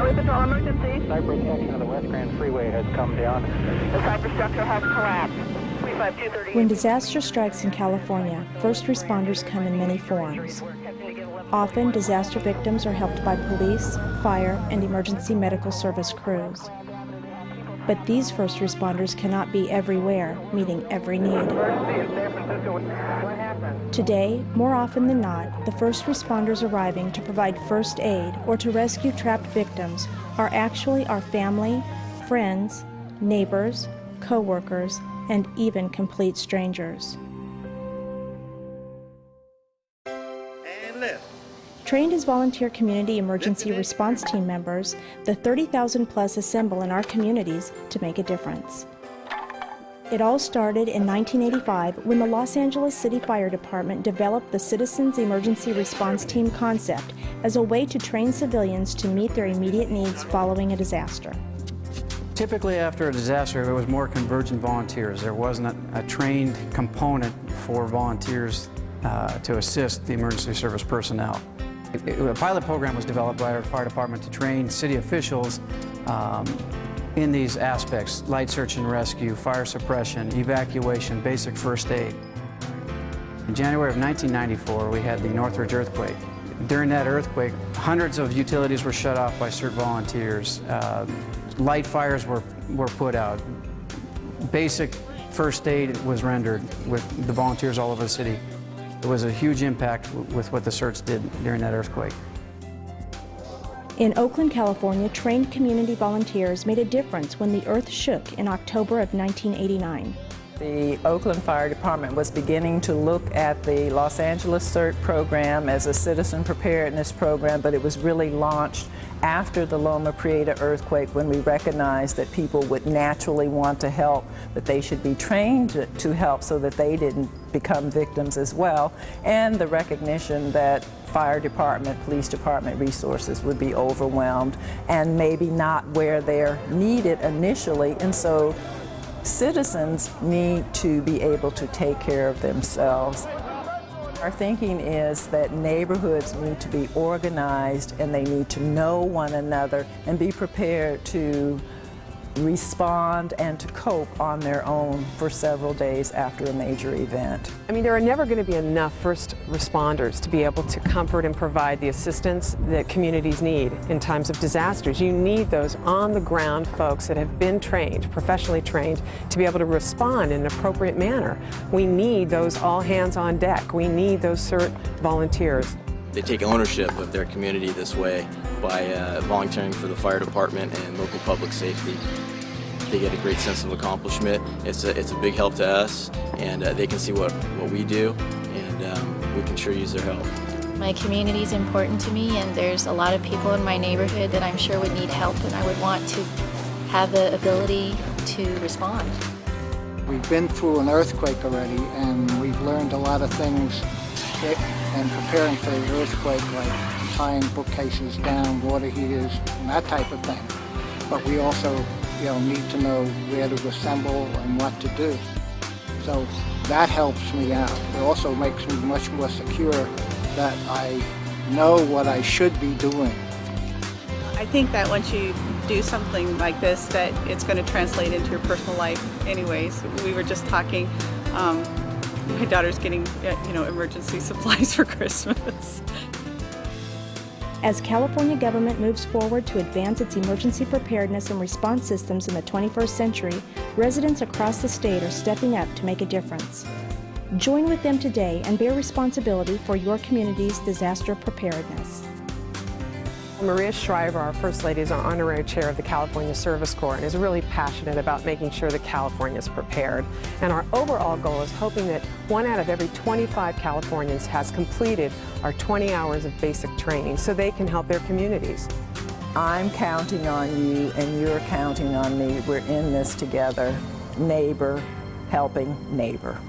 Highway Patrol emergency. Cyber section of the West Grand Freeway has come down. The cyberstructure has collapsed. 35230. When disaster strikes in California, first responders come in many forms. Often, disaster victims are helped by police, fire, and emergency medical service crews. But these first responders cannot be everywhere, meeting every need. Today, more often than not, the first responders arriving to provide first aid or to rescue trapped victims are actually our family, friends, neighbors, co-workers, and even complete strangers. And lift. Trained as volunteer community emergency response team members, the 30,000 plus assemble in our communities to make a difference. It all started in 1985 when the Los Angeles City Fire Department developed the Citizens Emergency Response Team concept as a way to train civilians to meet their immediate needs following a disaster. Typically after a disaster, there was more convergent volunteers. There wasn't a trained component for volunteers to assist the emergency service personnel. A pilot program was developed by our fire department to train city officials in these aspects: light search and rescue, fire suppression, evacuation, basic first aid. In January of 1994, we had the Northridge earthquake. During that earthquake, hundreds of utilities were shut off by Cert volunteers. Light fires were put out. Basic first aid was rendered with the volunteers all over the city. It was a huge impact with what the Certs did during that earthquake. In Oakland, California, trained community volunteers made a difference when the earth shook in October of 1989. The Oakland Fire Department was beginning to look at the Los Angeles Cert program as a citizen preparedness program, but it was really launched after the Loma Prieta earthquake, when we recognized that people would naturally want to help, but they should be trained to help so that they didn't become victims as well, and the recognition that fire department, police department resources would be overwhelmed and maybe not where they're needed initially, and so citizens need to be able to take care of themselves. Our thinking is that neighborhoods need to be organized and they need to know one another and be prepared to respond and to cope on their own for several days after a major event. I mean, there are never going to be enough first responders to be able to comfort and provide the assistance that communities need in times of disasters. You need those on-the-ground folks that have been trained, professionally trained, to be able to respond in an appropriate manner. We need those all hands on deck. We need those CERT volunteers. They take ownership of their community this way by volunteering for the fire department and local public safety. They get a great sense of accomplishment. It's a big help to us, and they can see what we do, and we can sure use their help. My community is important to me, and there's a lot of people in my neighborhood that I'm sure would need help, and I would want to have the ability to respond. We've been through an earthquake already, and we've learned a lot of things and preparing for the earthquake, like tying bookcases down, water heaters, and that type of thing. But we also, need to know where to assemble and what to do. So that helps me out. It also makes me much more secure that I know what I should be doing. I think that once you do something like this, that it's going to translate into your personal life anyways. We were just talking, my daughter's getting, emergency supplies for Christmas. As California government moves forward to advance its emergency preparedness and response systems in the 21st century, residents across the state are stepping up to make a difference. Join with them today and bear responsibility for your community's disaster preparedness. Maria Shriver, our First Lady, is our honorary chair of the California Service Corps and is really passionate about making sure that California is prepared. And our overall goal is hoping that 1 out of every 25 Californians has completed our 20 hours of basic training so they can help their communities. I'm counting on you and you're counting on me. We're in this together. Neighbor helping neighbor.